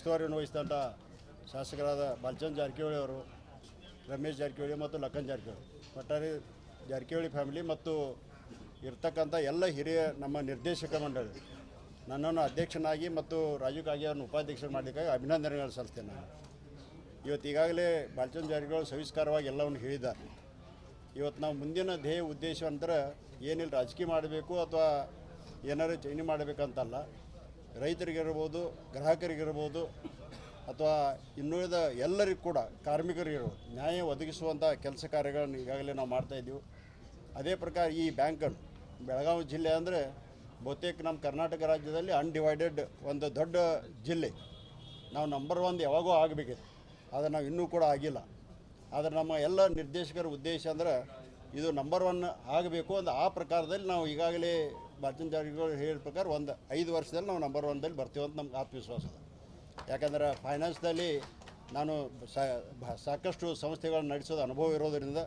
ಉಸ್ತುವಾರಿಯನ್ನು ವಹಿಸಿದಂಥ ಶಾಸಕರಾದ ಬಾಲಚಂದ್ರ ಜಾರಕಿಹೊಳಿ ಅವರು, ರಮೇಶ್ ಜಾರಕಿಹೊಳಿ ಮತ್ತು ಲಖನ್ ಜಾರಕಿಹೊಳಿ, ಒಟ್ಟಾರೆ ಜಾರಕಿಹೊಳಿ ಫ್ಯಾಮಿಲಿ ಮತ್ತು ಇರ್ತಕ್ಕಂಥ ಎಲ್ಲ ಹಿರಿಯ ನಮ್ಮ ನಿರ್ದೇಶಕ ಮಂಡಳಿ ನನ್ನನ್ನು ಅಧ್ಯಕ್ಷನಾಗಿ ಮತ್ತು ರಾಜೀವ್ ಕಾಗೆ ಅವರನ್ನು ಉಪಾಧ್ಯಕ್ಷರು ಮಾಡಲಿಕ್ಕಾಗಿ ಅಭಿನಂದನೆಗಳು ಸಲ್ಲಿಸ್ತೇನೆ. ನಾನು ಇವತ್ತು ಈಗಾಗಲೇ ಬಾಲಚಂದ್ರ ಜಾರಕಿಹೊಳಿ ಸವಿಸ್ಕಾರವಾಗಿ ಎಲ್ಲವನ್ನು ಹೇಳಿದ್ದಾರೆ. ಇವತ್ತು ನಾವು ಮುಂದಿನ ಧ್ಯೇಯ ಉದ್ದೇಶ ಅಂದ್ರೆ ಏನಿಲ್ಲ ರಾಜಕೀಯ ಮಾಡಬೇಕು ಅಥವಾ ಏನಾರು ಚೈನಿ ಮಾಡಬೇಕಂತಲ್ಲ, ರೈತರಿಗಿರ್ಬೋದು, ಗ್ರಾಹಕರಿಗಿರ್ಬೋದು ಅಥವಾ ಇನ್ನುಳಿದ ಎಲ್ಲರಿಗೂ ಕೂಡ ಕಾರ್ಮಿಕರಿಗಿರ್ಬೋದು ನ್ಯಾಯ ಒದಗಿಸುವಂಥ ಕೆಲಸ ಕಾರ್ಯಗಳನ್ನು ಈಗಾಗಲೇ ನಾವು ಮಾಡ್ತಾಯಿದ್ದೀವಿ. ಅದೇ ಪ್ರಕಾರ ಈ ಬ್ಯಾಂಕನ್ನು ಬೆಳಗಾವಿ ಜಿಲ್ಲೆ ಅಂದರೆ ಬಹುತೇಕ ನಮ್ಮ ಕರ್ನಾಟಕ ರಾಜ್ಯದಲ್ಲಿ ಅನ್ಡಿವೈಡೆಡ್ ಒಂದು ದೊಡ್ಡ ಜಿಲ್ಲೆ. ನಾವು ನಂಬರ್ 1 ಯಾವಾಗೂ ಆಗಬೇಕಿತ್ತು, ಆದರೆ ನಾವು ಇನ್ನೂ ಕೂಡ ಆಗಿಲ್ಲ. ಆದರೆ ನಮ್ಮ ಎಲ್ಲ ನಿರ್ದೇಶಕರ ಉದ್ದೇಶ ಅಂದ್ರೆ ಇದು ನಂಬರ್ 1 ಆಗಬೇಕು ಅಂತ ಆ ಪ್ರಕಾರದಲ್ಲಿ ನಾವು ಈಗಾಗಲೇ ಬಾಲಚಂದ್ರ ಜಾರಕಿಹೊಳಿ ಹೇಳಿದ ಪ್ರಕಾರ ಒಂದು 5 ವರ್ಷದಲ್ಲಿ ನಾವು ನಂಬರ್ 1ದಲ್ಲಿ ಬರ್ತೀವಿ ಅಂತ ನಮ್ಗೆ ಆತ್ಮವಿಶ್ವಾಸ ಇದೆ. ಯಾಕಂದ್ರೆ ಫೈನಾನ್ಸ್ದಲ್ಲಿ ನಾನು ಸಾಕಷ್ಟು ಸಂಸ್ಥೆಗಳನ್ನು ನಡೆಸೋದು ಅನುಭವ ಇರೋದರಿಂದ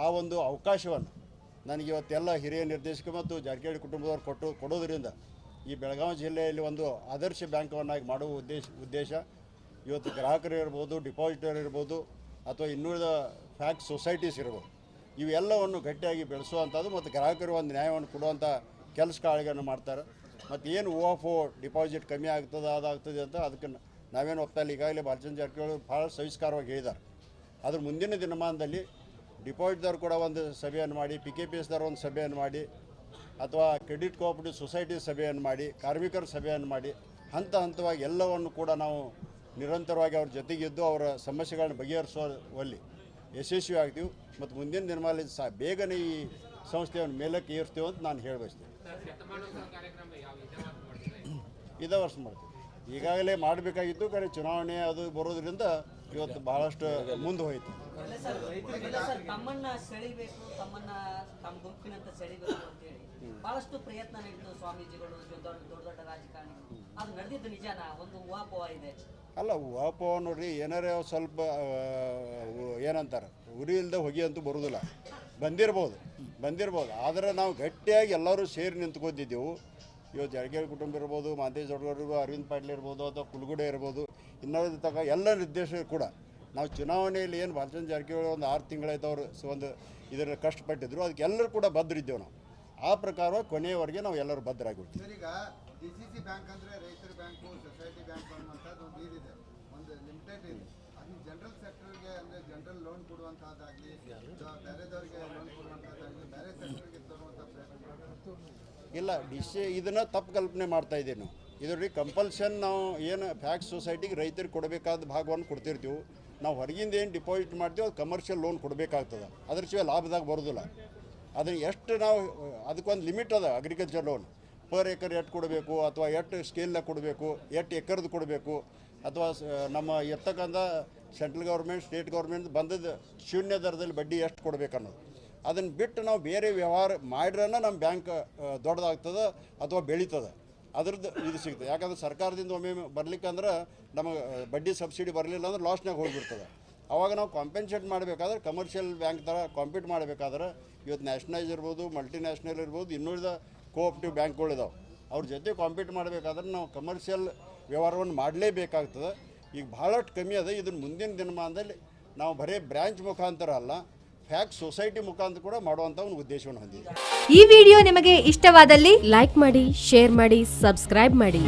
ಆ ಒಂದು ಅವಕಾಶವನ್ನು ನನಗೆ ಇವತ್ತೆಲ್ಲ ಹಿರಿಯ ನಿರ್ದೇಶಕ ಮತ್ತು ಜಾರಕಿಹೊಳಿ ಕುಟುಂಬದವರು ಕೊಡೋದರಿಂದ ಈ ಬೆಳಗಾವಿ ಜಿಲ್ಲೆಯಲ್ಲಿ ಒಂದು ಆದರ್ಶ ಬ್ಯಾಂಕನ್ನಾಗಿ ಮಾಡುವ ಉದ್ದೇಶ ಇವತ್ತು ಗ್ರಾಹಕರು ಇರ್ಬೋದು, ಡಿಪಾಸಿಟರ್ ಇರ್ಬೋದು ಅಥವಾ ಇನ್ನುಳಿದ ಫ್ಯಾಕ್ಸ್ ಸೊಸೈಟೀಸ್ ಇರ್ಬೋದು, ಇವೆಲ್ಲವನ್ನು ಗಟ್ಟಿಯಾಗಿ ಬೆಳೆಸುವಂಥದ್ದು ಮತ್ತು ಗ್ರಾಹಕರು ಒಂದು ನ್ಯಾಯವನ್ನು ಕೊಡುವಂಥ ಕೆಲಸ ಕಾರ್ಯಗಳನ್ನು ಮಾಡ್ತಾರೆ. ಮತ್ತು ಏನು ಓ ಡಿಪಾಸಿಟ್ ಕಮ್ಮಿ ಆಗ್ತದೆ ಅದಾಗ್ತದೆ ಅಂತ ಅದಕ್ಕೆ ನಾವೇನು ಒಪ್ತಾಯಿಲ್ಲ. ಈಗಾಗಲೇ ಬಾಲಚಂದ್ರ ಜಾರಕಿಹೊಳಿ ಭಾಳ ಸವಿಸ್ಕಾರವಾಗಿ ಹೇಳಿದ್ದಾರೆ. ಅದ್ರ ಮುಂದಿನ ದಿನಮಾನದಲ್ಲಿ ಡಿಪಾಸಿಟ್ದವ್ರು ಕೂಡ ಒಂದು ಸಭೆಯನ್ನು ಮಾಡಿ, PKPSದವ್ರು ಒಂದು ಸಭೆಯನ್ನು ಮಾಡಿ ಅಥವಾ ಕ್ರೆಡಿಟ್ ಕೋಆಪರೇಟಿವ್ ಸೊಸೈಟಿ ಸಭೆಯನ್ನು ಮಾಡಿ, ಕಾರ್ಮಿಕರ ಸಭೆಯನ್ನು ಮಾಡಿ ಹಂತವಾಗಿ ಎಲ್ಲವನ್ನು ಕೂಡ ನಾವು ನಿರಂತರವಾಗಿ ಅವ್ರ ಜೊತೆಗಿದ್ದು ಅವರ ಸಮಸ್ಯೆಗಳನ್ನ ಬಗೆಹರಿಸುವಲ್ಲಿ ಯಶಸ್ವಿ ಆಗ್ತೀವಿ ಮತ್ತು ಮುಂದಿನ ದಿನಮಾನದಲ್ಲಿ ಬೇಗನೆ ಈ ಸಂಸ್ಥೆಯನ್ನು ಮೇಲಕ್ಕೆ ಏರ್ತೀವಿ ಅಂತ ನಾನು ಹೇಳಬಯಸ್ತೇನೆ. ಇದೇ ವರ್ಷ ಮಾಡ್ತೀವಿ. ಈಗಾಗಲೇ ಮಾಡಬೇಕಾಗಿತ್ತು, ಕರೆ ಚುನಾವಣೆ ಅದು ಬರೋದ್ರಿಂದ ಇವತ್ತು ಬಹಳಷ್ಟು ಮುಂದೆ ಹೋಯಿತು. ತಮ್ಮನ್ನ ಸೆಳಿಬೇಕು, ತಮ್ಮ ಗುಂಪಿನಂತ ಸೆಳಿಬೇಕು ಅಂತೇಳಿ ಬಹಳಷ್ಟು ಪ್ರಯತ್ನ ನಡೀತು ಸ್ವಾಮೀಜಿಗಳು, ದೊಡ್ಡ ರಾಜಕಾರಣಿಗಳು. ಅದು ನಡೆದಿದ್ದು ನಿಜಾನ? ಒಂದು ಊಹಾಪೋಹ ಇದೆ. ಅಲ್ಲ, ಊಹಾಪೋಹ ನೋಡ್ರಿ, ಏನಾರೇ ಸ್ವಲ್ಪ ಏನಂತಾರೆ ಉರಿ ಇಲ್ಲದೆ ಹೊಗೆ ಅಂತೂ ಬರೋದಿಲ್ಲ. ಬಂದಿರ್ಬೋದು ಆದರೆ ನಾವು ಗಟ್ಟಿಯಾಗಿ ಎಲ್ಲರೂ ಸೇರಿ ನಿಂತ್ಕೊಂಡಿದ್ದೆವು. ಇವತ್ತು ಜಾರಕಿಹೊಳಿ ಕುಟುಂಬ ಇರ್ಬೋದು, ಮಹಂತೇಶ್ ದೊಡ್ಡವರು, ಅರವಿಂದ್ ಪಾಟೀಲ್ ಇರ್ಬೋದು ಅಥವಾ ಕುಲಗುಡೆ ಇರ್ಬೋದು, ಇನ್ನೊಂದು ತನಕ ಎಲ್ಲ ನಿರ್ದೇಶಕರು ಕೂಡ ನಾವು ಚುನಾವಣೆಯಲ್ಲಿ ಏನು ಬಾಲಚಂದ್ರ ಜಾರಕಿಹೊಳಿ ಒಂದು 6 ತಿಂಗಳಾಯ್ತು ಅವರು ಒಂದು ಇದರ ಕಷ್ಟಪಟ್ಟಿದ್ರು, ಅದಕ್ಕೆ ಎಲ್ಲರೂ ಕೂಡ ಬದ್ಧರಿದ್ದೇವೆ. ನಾವು ಆ ಪ್ರಕಾರವಾಗಿ ಕೊನೆಯವರೆಗೆ ನಾವು ಎಲ್ಲರೂ ಬದ್ಧರಾಗಿರ್ತೀವಿ. ಈಗ DCC ಬ್ಯಾಂಕ್ ಅಂದರೆ ರೈತರ ಬ್ಯಾಂಕು, ಸೊಸೈಟಿ ಬ್ಯಾಂಕ್ ಅನ್ನುವಂಥದ್ದು ಒಂದು ಇದಿದೆ, ಒಂದು ಲಿಮಿಟೆಡ್ ಇದೆ. ಅದು ಜನರಲ್ ಸೆಕ್ಟರ್ಗೆ ಅಂದರೆ ಜನರಲ್ ಲೋನ್ ಕೊಡುವಂಥದ್ದಾಗಲಿ, ಬೇರೆದವರಿಗೆ ಲೋನ್ ಕೊಡುವಂಥದ್ದಾಗಲಿ, ಬೇರೆ ಸೆಕ್ಟರ್ಗೆ ತರುವಂಥ ಇಲ್ಲ. ಇದನ್ನು ತಪ್ಪು ಕಲ್ಪನೆ ಮಾಡ್ತಾಯಿದ್ದೀವಿ ನಾವು. ಇದರಲ್ಲಿ ಕಂಪಲ್ಷನ್ ನಾವು ಏನು ಫ್ಯಾಕ್ಸ್ ಸೊಸೈಟಿಗೆ ರೈತರಿಗೆ ಕೊಡಬೇಕಾದ ಭಾಗವನ್ನು ಕೊಡ್ತಿರ್ತೀವಿ. ನಾವು ಹೊರಗಿಂದ ಏನು ಡಿಪಾಸಿಟ್ ಮಾಡ್ತೀವಿ ಅದು ಕಮರ್ಷಿಯಲ್ ಲೋನ್ ಕೊಡಬೇಕಾಗ್ತದೆ. ಅದ್ರ ಶಿವಾಯ ಲಾಭದಾಗ ಬರೋದಿಲ್ಲ. ಅದನ್ನು ಎಷ್ಟು ನಾವು ಅದಕ್ಕೊಂದು ಲಿಮಿಟ್ ಅದ. ಅಗ್ರಿಕಲ್ಚರ್ ಲೋನ್ ಪರ್ ಎಕರ್ ಎಷ್ಟು ಕೊಡಬೇಕು ಅಥವಾ ಎಷ್ಟು ಸ್ಕೇಲ್ನಾಗ ಕೊಡಬೇಕು, ಎಷ್ಟು ಎಕರ್ದು ಕೊಡಬೇಕು ಅಥವಾ ನಮ್ಮ ಇರ್ತಕ್ಕಂಥ ಸೆಂಟ್ರಲ್ ಗೌರ್ಮೆಂಟ್, ಸ್ಟೇಟ್ ಗೌರ್ಮೆಂಟ್ ಬಂದದ್ದು ಶೂನ್ಯ ದರದಲ್ಲಿ ಬಡ್ಡಿ ಎಷ್ಟು ಕೊಡಬೇಕು ಅನ್ನೋದು. ಅದನ್ನು ಬಿಟ್ಟು ನಾವು ಬೇರೆ ವ್ಯವಹಾರ ಮಾಡಿರನ್ನ ನಮ್ಮ ಬ್ಯಾಂಕ್ ದೊಡ್ಡದಾಗ್ತದೆ ಅಥವಾ ಬೆಳೀತದೆ, ಅದ್ರದ್ದು ಇದು ಸಿಗ್ತದೆ. ಯಾಕಂದ್ರೆ ಸರ್ಕಾರದಿಂದ ಒಮ್ಮೆ ಬರ್ಲಿಕ್ಕಂದ್ರೆ ನಮಗೆ ಬಡ್ಡಿ ಸಬ್ಸಿಡಿ ಬರಲಿಲ್ಲ ಅಂದ್ರೆ ಲಾಸ್ನಾಗ ಹೋಗಿಬಿಡ್ತದೆ. ಆವಾಗ ನಾವು ಕಾಂಪೆನ್ಸೇಟ್ ಮಾಡಬೇಕಾದ್ರೆ ಕಮರ್ಷಿಯಲ್ ಬ್ಯಾಂಕ್ ಥರ ಕಾಂಪೀಟ್ ಮಾಡಬೇಕಾದ್ರೆ ಇವತ್ತು ನ್ಯಾಷನಲೈಸ್ ಇರ್ಬೋದು, ಮಲ್ಟಿನ್ಯಾಷನಲ್ ಇರ್ಬೋದು, ಇನ್ನುಳಿದ ಕೋಆಪರೇಟಿವ್ ಬ್ಯಾಂಕ್ಗಳಿದಾವೆ. ಅವ್ರ ಜೊತೆ ಕಾಂಪೀಟ್ ಮಾಡಬೇಕಾದ್ರೆ ನಾವು ಕಮರ್ಷಿಯಲ್ ವ್ಯವಹಾರವನ್ನು ಮಾಡಲೇಬೇಕಾಗ್ತದೆ. ಈಗ ಭಾಳಷ್ಟು ಕಮ್ಮಿ ಅದ. ಇದನ್ನು ಮುಂದಿನ ದಿನಮಾನದಲ್ಲಿ ನಾವು ಬರೀ ಬ್ರ್ಯಾಂಚ್ ಮುಖಾಂತರ ಅಲ್ಲ, ಫ್ಯಾಕ್ಸ್ ಸೊಸೈಟಿ ಮುಖಾಂತರ ಕೂಡ ಮಾಡುವಂಥ ಒಂದು ಉದ್ದೇಶವನ್ನು ಹೊಂದಿದೆ. ಈ ವಿಡಿಯೋ ನಿಮಗೆ ಇಷ್ಟವಾದಲ್ಲಿ ಲೈಕ್ ಮಾಡಿ, ಶೇರ್ ಮಾಡಿ, ಸಬ್ಸ್ಕ್ರೈಬ್ ಮಾಡಿ.